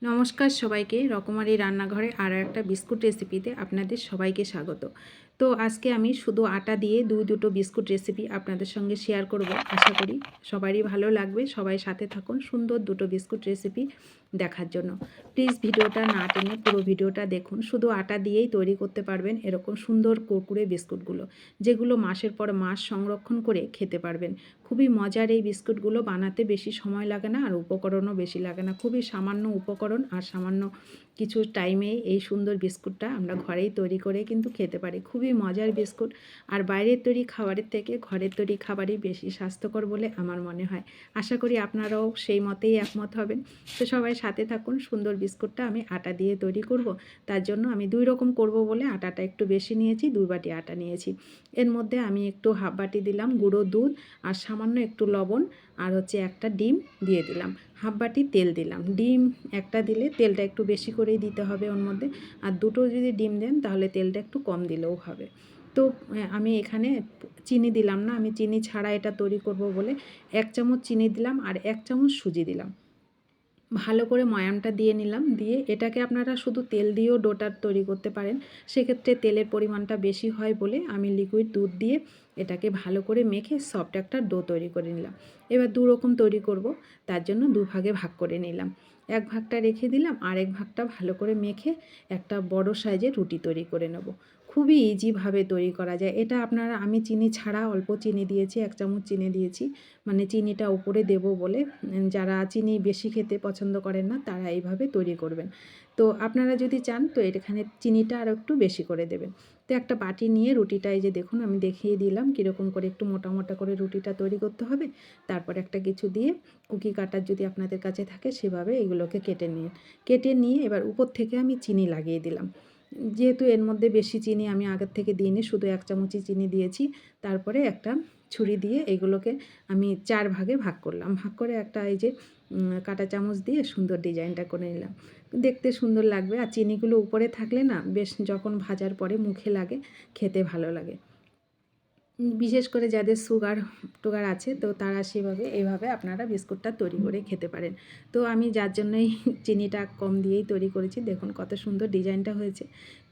নমস্কার সবাইকে, রকমারি রান্নাঘরে আরও একটা বিস্কুট রেসিপিতে আপনাদের সবাইকে স্বাগত। তো আজকে আমি শুধু আটা দিয়ে দুটো বিস্কুট রেসিপি আপনাদের সঙ্গে শেয়ার করব। আশা করি সবারই ভালো লাগবে। সবাই সাথে থাকুন সুন্দর দুটো বিস্কুট রেসিপি দেখার জন্য। প্লিজ ভিডিওটা না টেনে পুরো ভিডিওটা দেখুন। শুধু আটা দিয়েই তৈরি করতে পারবেন এরকম সুন্দর কুরকুরে বিস্কুটগুলো, যেগুলো মাসের পর মাস সংরক্ষণ করে খেতে পারবেন। খুবই মজার এই বিস্কুটগুলো, বানাতে বেশি সময় লাগে না আর উপকরণও বেশি লাগে না। খুবই সামান্য উপকরণ আর সামান্য কিছু টাইমে এই সুন্দর বিস্কুটটা আমরা ঘরেই তৈরি করে কিন্তু খেতে পারি। খুবই মজার বিস্কুট, আর বাইরের তৈরি খাবারের থেকে ঘরের তৈরি খাবারই বেশি স্বাস্থ্যকর বলে আমার মনে হয়। আশা করি আপনারাও সেই মতেই একমত হবেন। তো সবাই সাথে থাকুন। সুন্দর বিস্কুটটা আমি আটা দিয়ে তৈরি করব। তার জন্য আমি দুই রকম করব বলে আটাটা একটু বেশি নিয়েছি, 2 বাটি আটা নিয়েছি। এর মধ্যে আমি একটু হাফ বাটি দিলাম গুঁড়ো দুধ, আর সামান্য একটু লবণ, আর একটা ডিম দিয়ে দিলাম। হাফ বাটি তেল দিলাম। ডিম একটা দিলে তেলটা একটু বেশি করেই দিতে হবে ওর মধ্যে, আর দুটো যদি ডিম দেন তাহলে তেলটা একটু কম দিলেও হবে। তো আমি এখানে চিনি দিলাম না, আমি চিনি ছাড়া এটা তৈরি করব বলে 1 চামচ চিনি দিলাম আর 1 চামচ সুজি দিলাম। ভালো করে ময়ামটা দিয়ে নিলাম। দিয়ে এটাকে আপনারা শুধু তেল দিয়েও ডোটা তৈরি করতে পারেন। সেক্ষেত্রে তেলের পরিমাণটা বেশি হয় বলে আমি লিকুইড দুধ দিয়ে এটাকে ভালো করে মেখে সফট একটা ডো তৈরি করে নিলাম। এবার 2 রকম তৈরি করব, তার জন্য 2 ভাগে ভাগ করে নিলাম। এক ভাগটা রেখে দিলাম, আর এক ভাগটা ভালো করে মেখে একটা বড় সাইজের রুটি তৈরি করে নেব। খুবই ইজিভাবে তৈরি করা যায় এটা। আপনারা, আমি চিনি ছাড়া অল্প চিনি দিয়েছি, 1 চামচ চিনি দিয়েছি, মানে চিনিটা উপরে দেব বলে। যারা চিনি বেশি খেতে পছন্দ করেন না তারা এইভাবে তৈরি করবেন। তো আপনারা যদি চান তো এখানে চিনিটা আরও একটু বেশি করে দেবেন। তো একটা বাটি নিয়ে রুটিটা, এই যে দেখুন আমি দেখিয়ে দিলাম কীরকম করে একটু মোটা মোটা করে রুটিটা তৈরি করতে হবে। তারপর একটা কিছু দিয়ে কুকি কাটার যদি আপনাদের কাছে থাকে সেভাবে এগুলোকে কেটে নিয়ে এবার উপর থেকে আমি চিনি লাগিয়ে দিলাম। যেহেতু এর মধ্যে বেশি চিনি আমি আগের থেকে দিইনি, শুধু 1 চামচই চিনি দিয়েছি। তারপরে একটা ছুরি দিয়ে এগুলোকে আমি 4 ভাগে ভাগ করলাম। ভাগ করে একটা এই যে কাঁটা চামচ দিয়ে সুন্দর ডিজাইনটা করে নিলাম। দেখতে সুন্দর লাগবে, আর চিনিগুলো উপরে থাকলে না বেশ যখন ভাজার পরে মুখে লাগে খেতে ভালো লাগে। বিশেষ করে যাদের টুগার আছে তো তারা এইভাবে আপনারা বিস্কুটটা তৈরি করে খেতে পারেন। তো আমি যার জন্যই চিনিটা কম দিয়েই তৈরি করেছি। দেখুন কত সুন্দর ডিজাইনটা হয়েছে।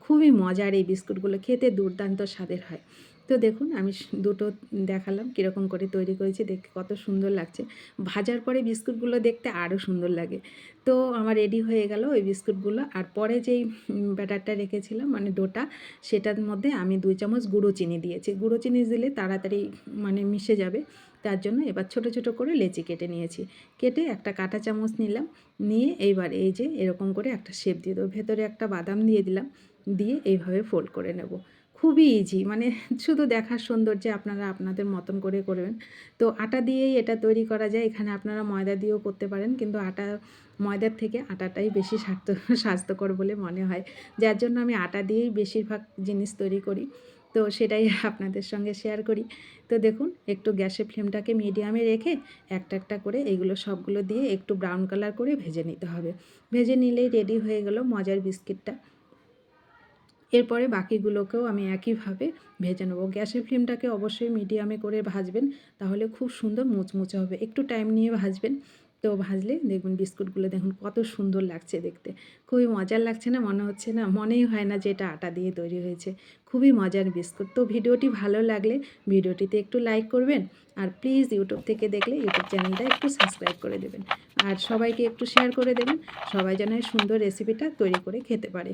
খুবই মজার এই বিস্কুটগুলো, খেতে দুর্দান্ত স্বাদের হয়। তো দেখুন আমি দুটো দেখালাম কীরকম করে তৈরি করেছি, দেখতে কত সুন্দর লাগছে। ভাজার পরে বিস্কুটগুলো দেখতে আরও সুন্দর লাগে। তো আমার রেডি হয়ে গেল ওই বিস্কুটগুলো। আর পরে যেই ব্যাটারটা রেখেছিলাম মানে ডোটা, সেটার মধ্যে আমি 2 চামচ গুঁড়ো চিনি দিয়েছি। গুঁড়ো চিনি দিলে তাড়াতাড়ি মানে মিশে যাবে, তার জন্য এবার ছোট ছোট করে লেচি কেটে নিয়েছি। কেটে একটা কাঁটা চামচ নিলাম, নিয়ে এইবার এই যে এরকম করে একটা শেপ দিয়ে দেবো। ভেতরে একটা বাদাম দিয়ে দিলাম, দিয়ে এইভাবে ফোল্ড করে নেব। খুবই ইজি, মানে শুধু দেখার সৌন্দর্যে আপনারা আপনাদের মতন করে করবেন। তো আটা দিয়েই এটা তৈরি করা যায়। এখানে আপনারা ময়দা দিয়েও করতে পারেন, কিন্তু ময়দার থেকে আটাটাই বেশি স্বাস্থ্যকর বলে মনে হয়, যার জন্য আমি আটা দিয়েই বেশিরভাগ জিনিস তৈরি করি। তো সেটাই আপনাদের সঙ্গে শেয়ার করি। তো দেখুন একটু গ্যাসের ফ্লেমটাকে মিডিয়ামে রেখে একটা একটা করে এগুলো সবগুলো দিয়ে একটু ব্রাউন কালার করে ভেজে নিতে হবে। ভেজে নিলেই রেডি হয়ে গেল মজার বিস্কিটটা। এরপরে বাকিগুলোকেও আমি একইভাবে ভেজে নেব। গ্যাসের ফ্লেমটাকে অবশ্যই মিডিয়ামে করে ভাজবেন, তাহলে খুব সুন্দর মুচমুচে হবে। একটু টাইম নিয়ে ভাজবেন। তো ভাজলে দেখুন বিস্কুটগুলো দেখুন কত সুন্দর লাগছে দেখতে। খুবই মজার লাগছে না? মনেই হয় না যে এটা আটা দিয়ে তৈরি হয়েছে। খুবই মজার বিস্কুট। তো ভিডিওটি ভালো লাগলে ভিডিওটিতে একটু লাইক করবেন, আর প্লিজ ইউটিউব থেকে দেখলে ইউটিউব চ্যানেলটা একটু সাবস্ক্রাইব করে দেবেন, আর সবাইকে একটু শেয়ার করে দেবেন। সবাই যেন এই সুন্দর রেসিপিটা তৈরি করে খেতে পারে।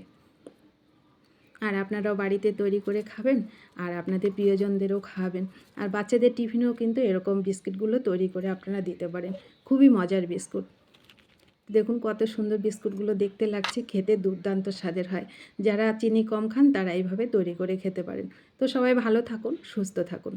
আর আপনারাও বাড়িতে তৈরি করে খাবেন, আর আপনাদের প্রিয়জনদেরও খাওয়াবেন। আর বাচ্চাদের টিফিনেও কিন্তু এরকম বিস্কিটগুলো তৈরি করে আপনারা দিতে পারেন। খুবই মজার বিস্কুট। দেখুন কত সুন্দর বিস্কুটগুলো দেখতে লাগছে, খেতে দুর্দান্ত স্বাদের হয়। যারা চিনি কম খান তারা এইভাবে তৈরি করে খেতে পারেন। তো সবাই ভালো থাকুন, সুস্থ থাকুন।